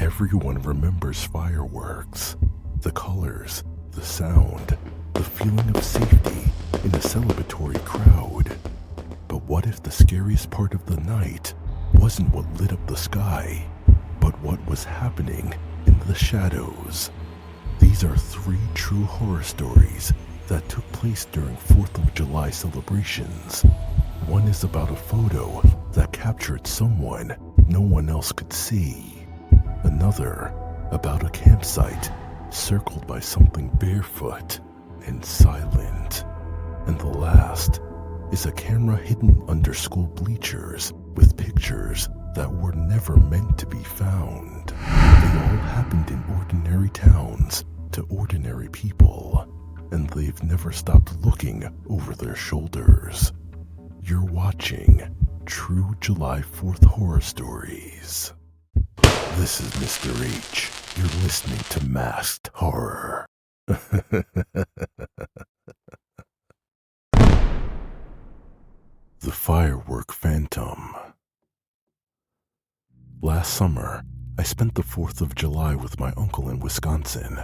Everyone remembers fireworks, the colors, the sound, the feeling of safety in a celebratory crowd. But what if the scariest part of the night wasn't what lit up the sky, but what was happening in the shadows? These are 3 true horror stories that took place during 4th of July celebrations. One is about a photo that captured someone no one else could see. Another about a campsite circled by something barefoot and silent. And the last is a camera hidden under school bleachers with pictures that were never meant to be found. They all happened in ordinary towns to ordinary people, and they've never stopped looking over their shoulders. You're watching True July 4th Horror Stories. This is Mr. H. You're listening to Masked Horror. The Firework Phantom. Last summer, I spent the 4th of July with my uncle in Wisconsin.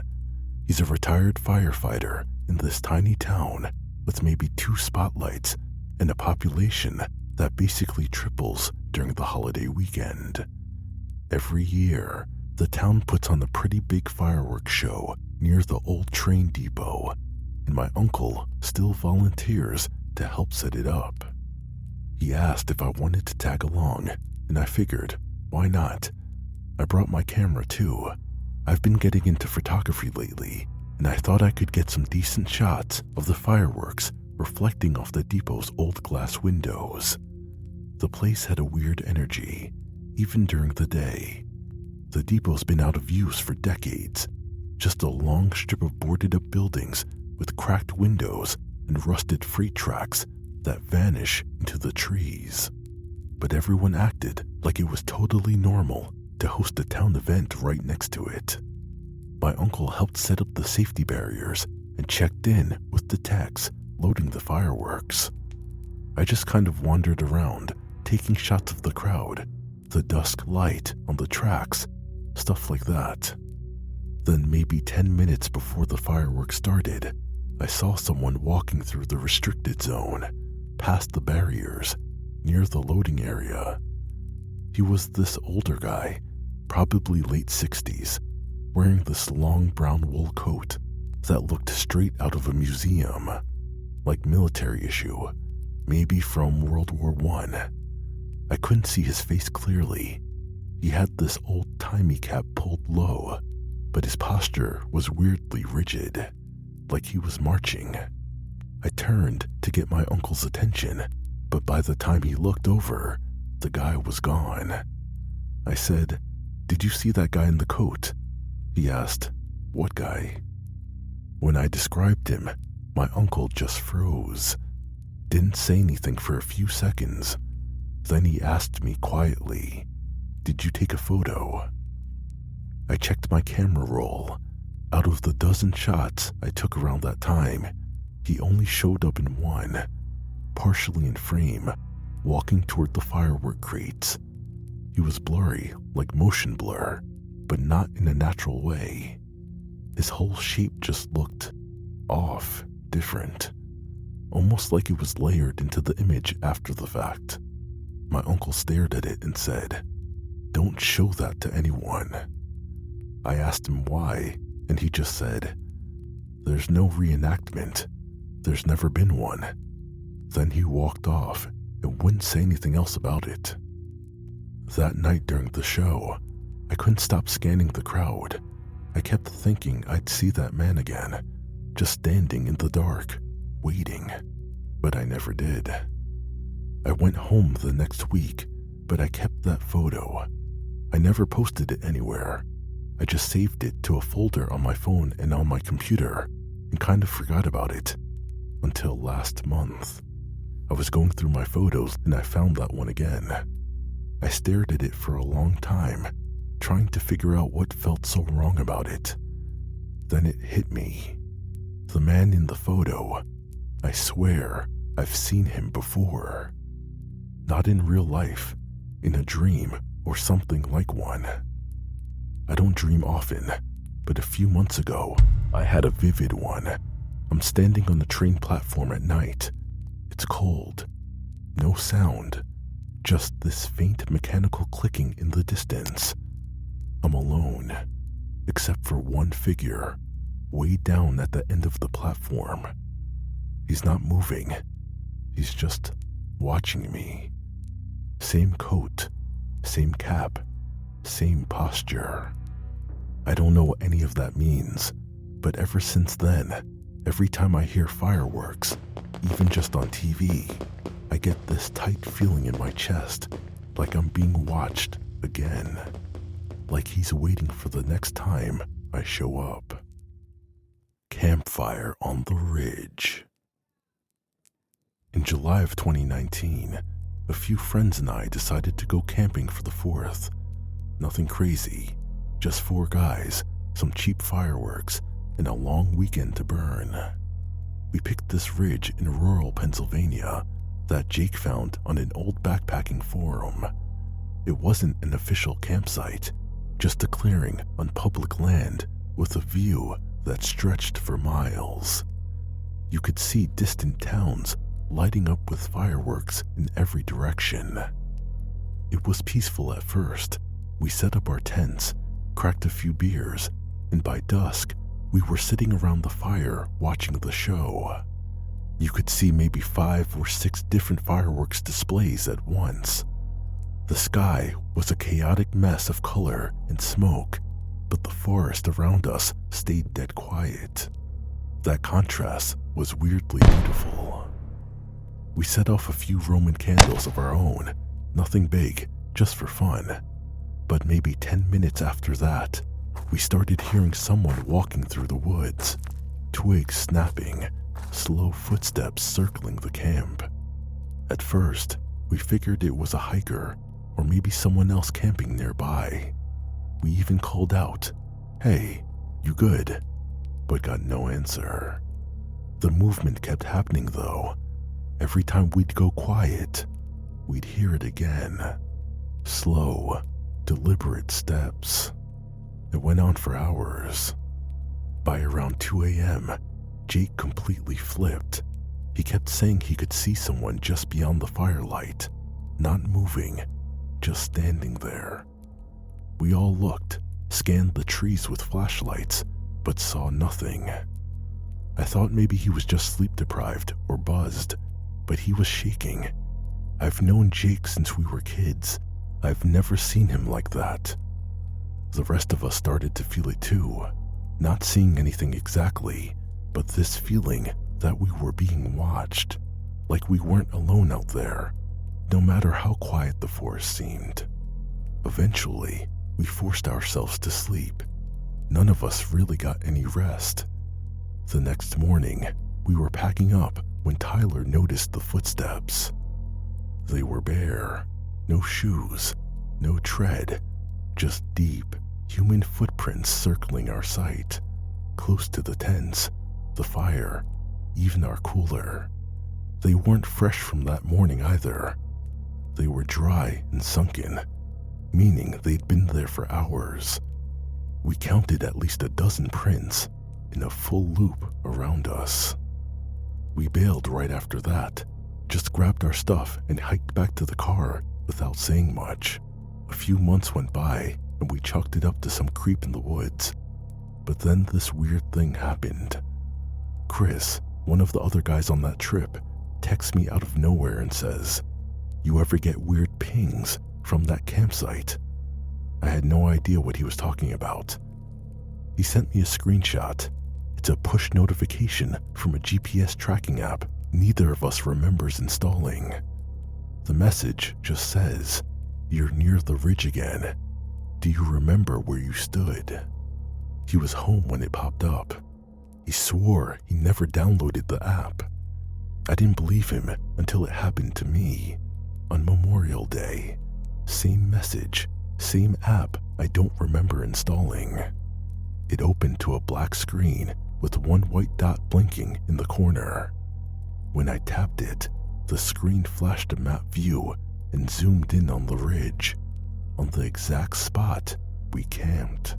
He's a retired firefighter in this tiny town with maybe 2 spotlights and a population that basically triples during the holiday weekend. Every year, the town puts on a pretty big fireworks show near the old train depot, and my uncle still volunteers to help set it up. He asked if I wanted to tag along, and I figured, why not? I brought my camera too. I've been getting into photography lately, and I thought I could get some decent shots of the fireworks reflecting off the depot's old glass windows. The place had a weird energy, even during the day. The depot's been out of use for decades, just a long strip of boarded up buildings with cracked windows and rusted freight tracks that vanish into the trees. But everyone acted like it was totally normal to host a town event right next to it. My uncle helped set up the safety barriers and checked in with the techs loading the fireworks. I just kind of wandered around, taking shots of the crowd, the dusk light on the tracks, stuff like that. Then maybe 10 minutes before the fireworks started, I saw someone walking through the restricted zone, past the barriers, near the loading area. He was this older guy, probably late 60s, wearing this long brown wool coat that looked straight out of a museum, like military issue, maybe from World War I. I couldn't see his face clearly. He had this old-timey cap pulled low, but his posture was weirdly rigid, like he was marching. I turned to get my uncle's attention, but by the time he looked over, the guy was gone. I said, "Did you see that guy in the coat?" He asked, "What guy?" When I described him, my uncle just froze, didn't say anything for a few seconds. Then he asked me quietly, "Did you take a photo?" I checked my camera roll. Out of the dozen shots I took around that time, he only showed up in one, partially in frame, walking toward the firework crates. He was blurry, like motion blur, but not in a natural way. His whole shape just looked off, different, almost like it was layered into the image after the fact. My uncle stared at it and said, "Don't show that to anyone." I asked him why, and he just said, "There's no reenactment. There's never been one." Then he walked off and wouldn't say anything else about it. That night during the show, I couldn't stop scanning the crowd. I kept thinking I'd see that man again, just standing in the dark, waiting, but I never did. I went home the next week, but I kept that photo. I never posted it anywhere. I just saved it to a folder on my phone and on my computer and kind of forgot about it until last month. I was going through my photos and I found that one again. I stared at it for a long time, trying to figure out what felt so wrong about it. Then it hit me. The man in the photo, I swear I've seen him before. Not in real life, in a dream or something like one. I don't dream often, but a few months ago, I had a vivid one. I'm standing on the train platform at night. It's cold. No sound. Just this faint mechanical clicking in the distance. I'm alone, except for one figure, way down at the end of the platform. He's not moving. He's just watching me. Same coat, same cap, same posture. I don't know what any of that means, but ever since then, every time I hear fireworks, even just on TV, I get this tight feeling in my chest, like I'm being watched again. Like he's waiting for the next time I show up. Campfire on the Ridge. In July of 2019, a few friends and I decided to go camping for the 4th. Nothing crazy, just 4 guys, some cheap fireworks, and a long weekend to burn. We picked this ridge in rural Pennsylvania that Jake found on an old backpacking forum. It wasn't an official campsite, just a clearing on public land with a view that stretched for miles. You could see distant towns lighting up with fireworks in every direction. It was peaceful at first. We set up our tents, cracked a few beers, and by dusk, we were sitting around the fire watching the show. You could see maybe 5 or 6 different fireworks displays at once. The sky was a chaotic mess of color and smoke, but the forest around us stayed dead quiet. That contrast was weirdly beautiful. We set off a few Roman candles of our own, nothing big, just for fun. But maybe 10 minutes after that, we started hearing someone walking through the woods, twigs snapping, slow footsteps circling the camp. At first, we figured it was a hiker or maybe someone else camping nearby. We even called out, "Hey, you good?" but got no answer. The movement kept happening though. Every time we'd go quiet, we'd hear it again. Slow, deliberate steps. It went on for hours. By around 2 a.m., Jake completely flipped. He kept saying he could see someone just beyond the firelight, not moving, just standing there. We all looked, scanned the trees with flashlights, but saw nothing. I thought maybe he was just sleep deprived or buzzed, but he was shaking. I've known Jake since we were kids. I've never seen him like that. The rest of us started to feel it too, not seeing anything exactly, but this feeling that we were being watched, like we weren't alone out there, no matter how quiet the forest seemed. Eventually, we forced ourselves to sleep. None of us really got any rest. The next morning, we were packing up when Tyler noticed the footsteps. They were bare, no shoes, no tread, just deep, human footprints circling our sight, close to the tents, the fire, even our cooler. They weren't fresh from that morning either. They were dry and sunken, meaning they'd been there for hours. We counted at least a dozen prints in a full loop around us. We bailed right after that, just grabbed our stuff and hiked back to the car without saying much. A few months went by and we chalked it up to some creep in the woods. But then this weird thing happened. Chris, one of the other guys on that trip, texts me out of nowhere and says, "You ever get weird pings from that campsite?" I had no idea what he was talking about. He sent me a screenshot. It's a push notification from a GPS tracking app neither of us remembers installing. The message just says, "You're near the ridge again. Do you remember where you stood?" He was home when it popped up. He swore he never downloaded the app. I didn't believe him until it happened to me. On Memorial Day, same message, same app I don't remember installing. It opened to a black screen with one white dot blinking in the corner. When I tapped it, the screen flashed a map view and zoomed in on the ridge, on the exact spot we camped.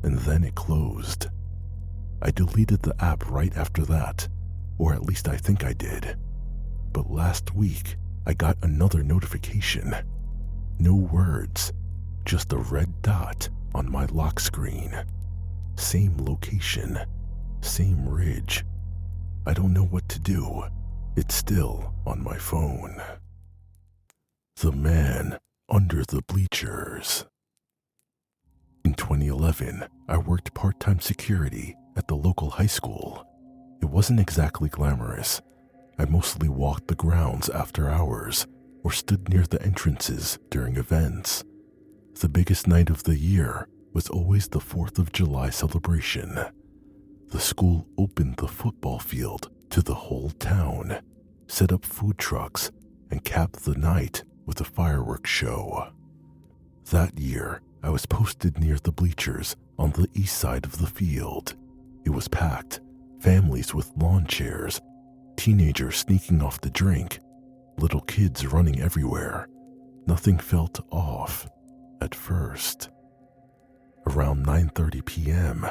and then it closed. I deleted the app right after that, or at least I think I did. But last week, I got another notification. No words, just a red dot on my lock screen. Same location, same ridge. I don't know what to do. It's still on my phone. The man under the bleachers. In 2011, I worked part-time security at the local high school. It wasn't exactly glamorous. I mostly walked the grounds after hours or stood near the entrances during events. The biggest night of the year was always the 4th of July celebration. The school opened the football field to the whole town, set up food trucks, and capped the night with a fireworks show. That year, I was posted near the bleachers on the east side of the field. It was packed, families with lawn chairs, teenagers sneaking off to drink, little kids running everywhere. Nothing felt off at first. Around 9:30 p.m.,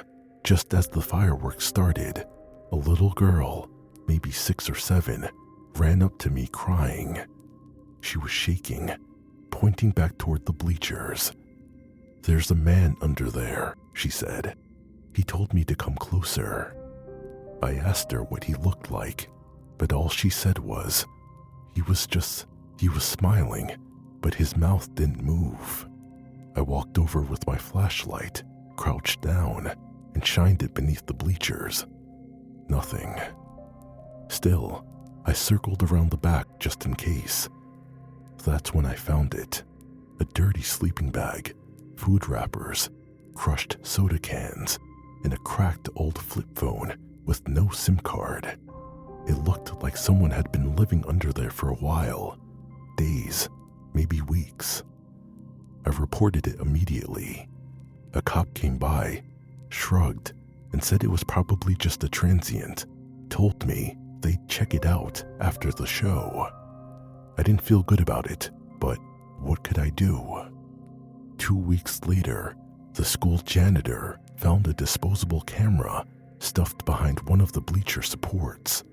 just as the fireworks started, a little girl, maybe 6 or 7, ran up to me crying. She was shaking, pointing back toward the bleachers. "There's a man under there," she said. "He told me to come closer." I asked her what he looked like, but all she said was, he was smiling, but his mouth didn't move. I walked over with my flashlight, crouched down, and shined it beneath the bleachers. Nothing. Still, I circled around the back just in case. That's when I found it. A dirty sleeping bag, food wrappers, crushed soda cans, and a cracked old flip phone with no SIM card. It looked like someone had been living under there for a while. Days, maybe weeks. I reported it immediately. A cop came by, shrugged, and said it was probably just a transient. Told me they'd check it out after the show. I didn't feel good about it, but what could I do? 2 weeks later, the school janitor found a disposable camera stuffed behind one of the bleacher supports.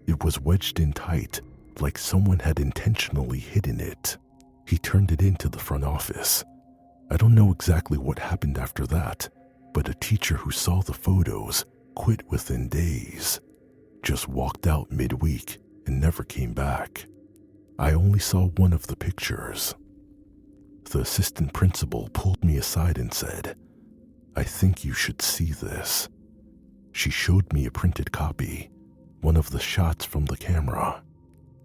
It was wedged in tight, like someone had intentionally hidden it. He turned it into the front office. I don't know exactly what happened after that, but a teacher who saw the photos quit within days. Just walked out midweek and never came back. I only saw one of the pictures. The assistant principal pulled me aside and said, "I think you should see this." She showed me a printed copy, one of the shots from the camera.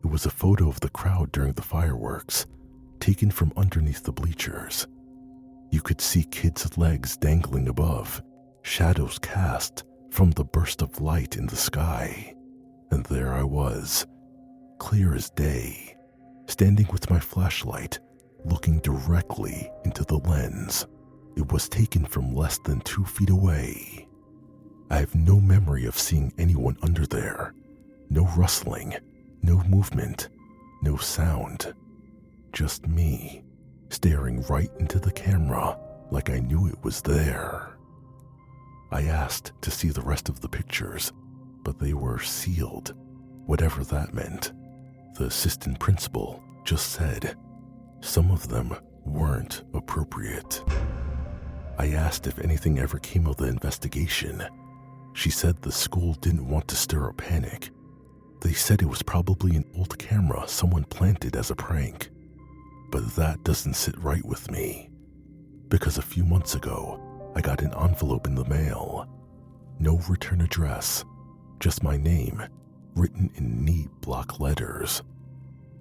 It was a photo of the crowd during the fireworks, taken from underneath the bleachers. You could see kids' legs dangling above, shadows cast from the burst of light in the sky. And there I was, clear as day, standing with my flashlight, looking directly into the lens. It was taken from less than 2 feet away. I have no memory of seeing anyone under there. No rustling, no movement, no sound. Just me, staring right into the camera like I knew it was there. I asked to see the rest of the pictures, but they were sealed, whatever that meant. The assistant principal just said some of them weren't appropriate. I asked if anything ever came of the investigation. She said the school didn't want to stir a panic. They said it was probably an old camera someone planted as a prank. But that doesn't sit right with me, because a few months ago, I got an envelope in the mail. No return address, just my name, written in neat block letters.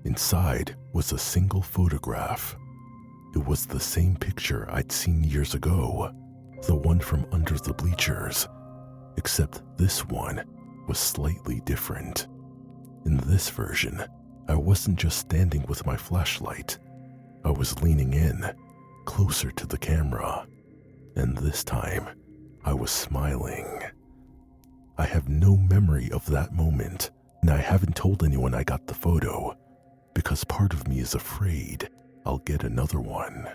Inside was a single photograph. It was the same picture I'd seen years ago, the one from under the bleachers, except this one was slightly different. In this version, I wasn't just standing with my flashlight. I was leaning in, closer to the camera, and this time, I was smiling. I have no memory of that moment, and I haven't told anyone I got the photo, because part of me is afraid I'll get another one.